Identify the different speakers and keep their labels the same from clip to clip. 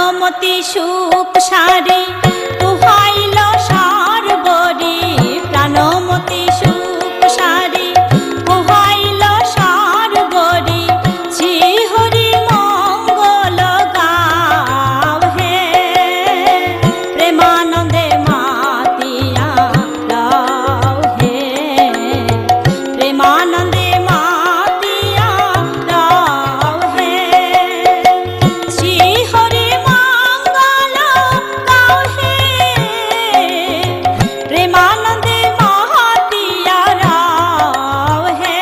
Speaker 1: প্রাণমতি সুখ সারি পুহাইল সর্বরি, প্রাণমতি সুখ সারি পুহাইল সর্বরি, শ্রীহরি মঙ্গল গাও হে, প্রেমানন্দে মাতিয়া রাও হে, প্রেমানন্দে মাতিয়া রাও হে, শ্রীহরি মঙ্গল গাও হে, প্রেমানন্দে মাতিয়া রাও হে,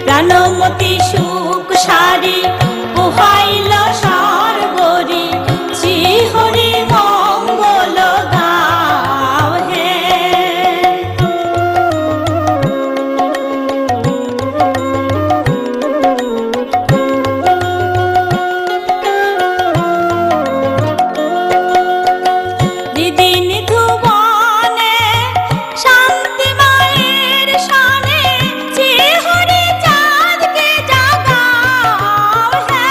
Speaker 1: প্রাণমতি সুখ সারি পুহাইল সর্বরি, শ্রীহরি মঙ্গল গাও হে। দিদিন ধুবনে শান্তি মায়ের শানে, শ্রীহরি চাঁদকে জাগাও হে,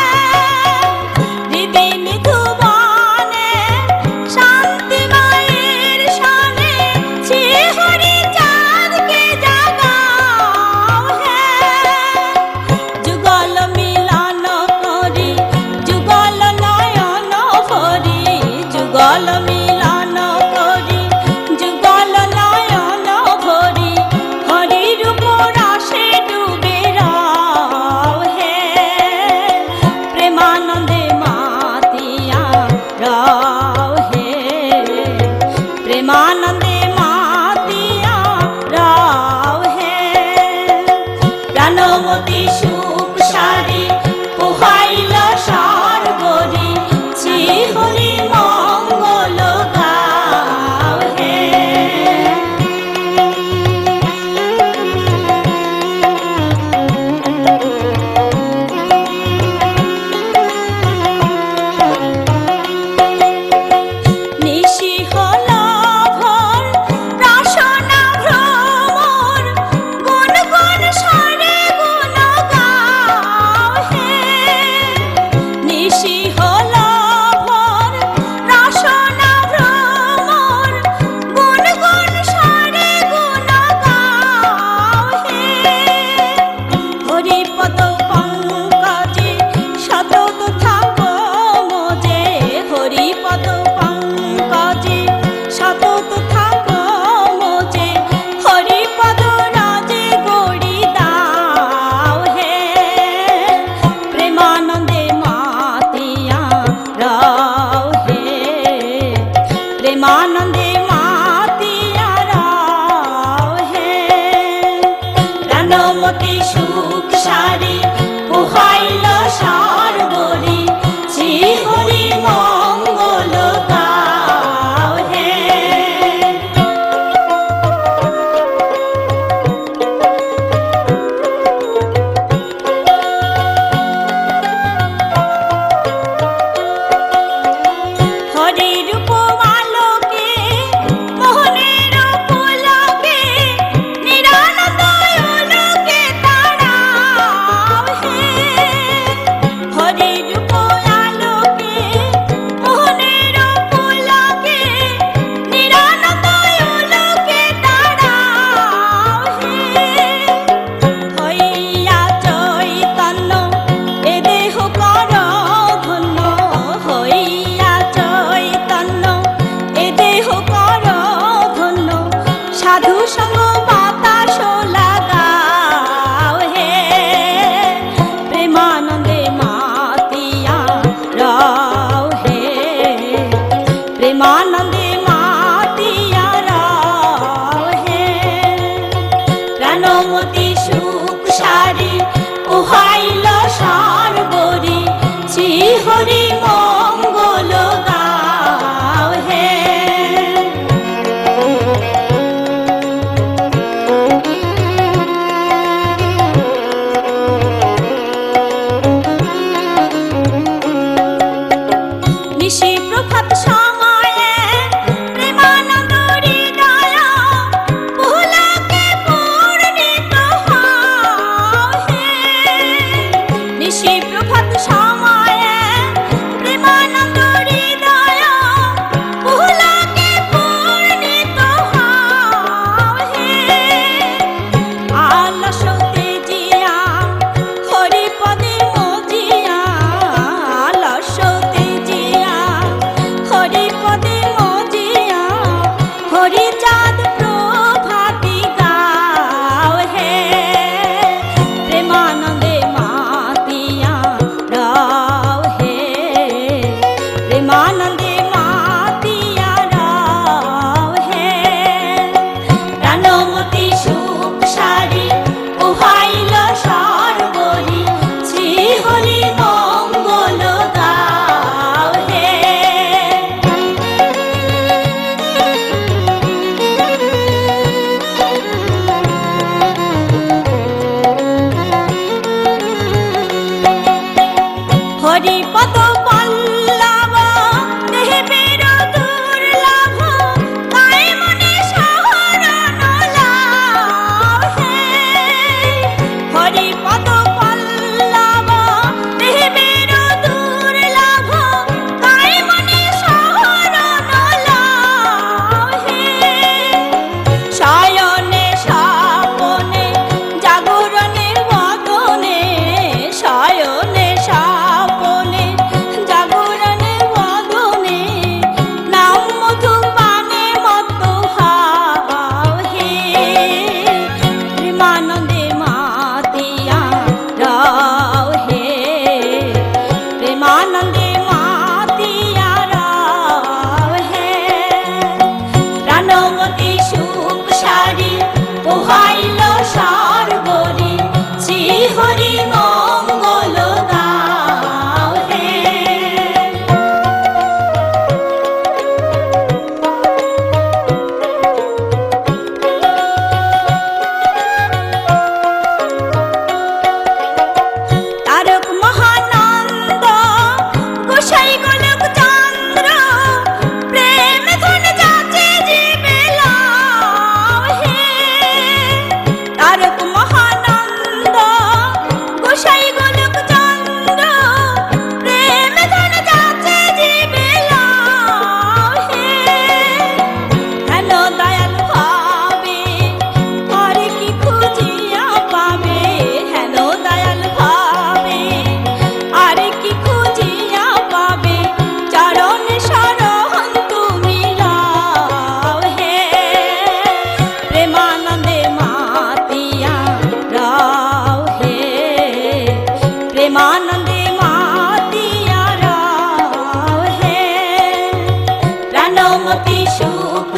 Speaker 1: দিদিন ধুবনে শান্তি মায়ের শানে, শ্রীহরি চাঁদকে জাগাও হে, যুগল মিলন করি যুগল নয়ন ভরি, যুগল মিলন করি যুগল নয়ন ভরি, হরি রূপ রসে ডুবে রাও হে, প্রেমানন্দে মাতিয়া রাও হে, প্রেমানন্দে মাতিয়া রাও হে, প্রাণমতি সুখ সারি পুহাইল সর্বরি, শ্রীহরি মঙ্গল গাও হে। নিশি হল ভোর রসনা ভ্রমর, গুণ গুণ স্বরে গুণ গাও হে, নিশি হল ভোর রসনা ভ্রমর, গুণ গুণ স্বরে গুণ গাও হে, হরিপদ পঙ্কজে সতত থাকো মোজে, হরিপদ পঙ্কজে সতত থাকো মোজে, হরিপদ রাজে গড়ি দাও হে, প্রেমানন্দে মাতিয়া রাও হে, প্রেমানন্দে মাতিয়া রাও হে, প্রাণমতি সুখ সারি পুহাইল সর্বরি, শ্রীহরি মঙ্গল গাও হে। হরি রূপ আলোকে মোহনের পুলকে, নিরানন্দ লোকে তারাও হে, হরি রূপ আলোকে মোহনের পুলকে, নিরানন্দ লোকে তারাও হে, হইয়া চৈতন্য এ দেহ কর ধন্য, হইয়া চৈতন্য এ দেহ কর ধন্য, সাধু সঙ্গ বাতাস লাগাও হে, প্রেমানন্দে মাতিয়া রাও হে, প্রেমানন্দে মাতিয়া রাও হে, প্রাণমতি সুখ সারি পুহাইল সর্বরি, শ্রীহরি মঙ্গল গাও হে। নিশি প্রভাত সময়ে প্রেমানন্দ হৃদয়, পুলকে পূর্ণিত হও হে, নিশি প্রভাত সময়ে প্রেমানন্দ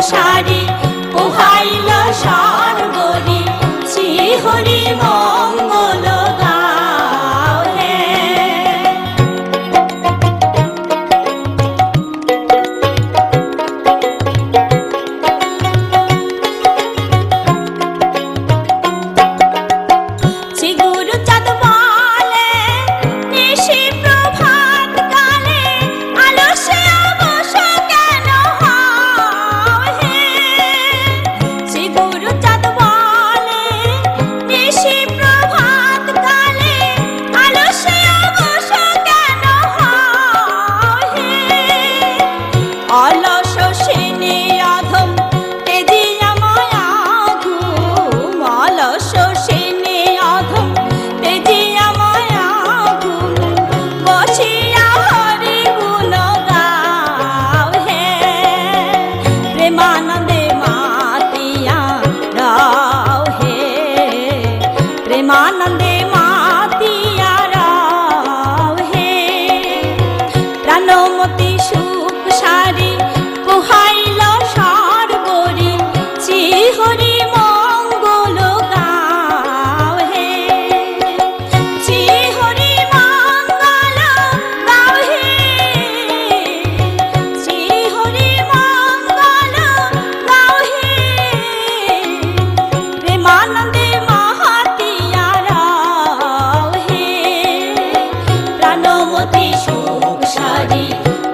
Speaker 1: সারি পোহাইল সর্বরি শ্রী হরি মঙ্গল গাও হে। শ্রী গুরু চাঁদ বলে নিশি প্রভাত কালে আলসে অবশ কেন হও হে। শ্রী গুরু চাঁদ বলে নিশি প্রভাত কালে আলসে অবশ কেন হও হে। অলস সেনে অধম তেজিয়া মায়া ঘুম, অলস সেনে অধম তেজিয়া মায়া ঘুম, বসিয়া হরি গুণ গাও হে। প্রেমানন্দে মাতিয়া রাও হে, প্রেমানন্দে মাতিয়া রাও হে। প্রাণমতি সুখ সারি পোহাইল সর্বরি শ্রী হরি মঙ্গল গাও হে। শ্রী হরি মঙ্গল গাও হে, শ্রী হরি মঙ্গল গাও হে। প্রেমানন্দে মাহাতিয়া রাও হে। প্রাণমতি সুখ সারি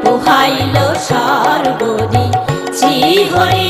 Speaker 1: পোহাইল সর্বরি শ্রী হরি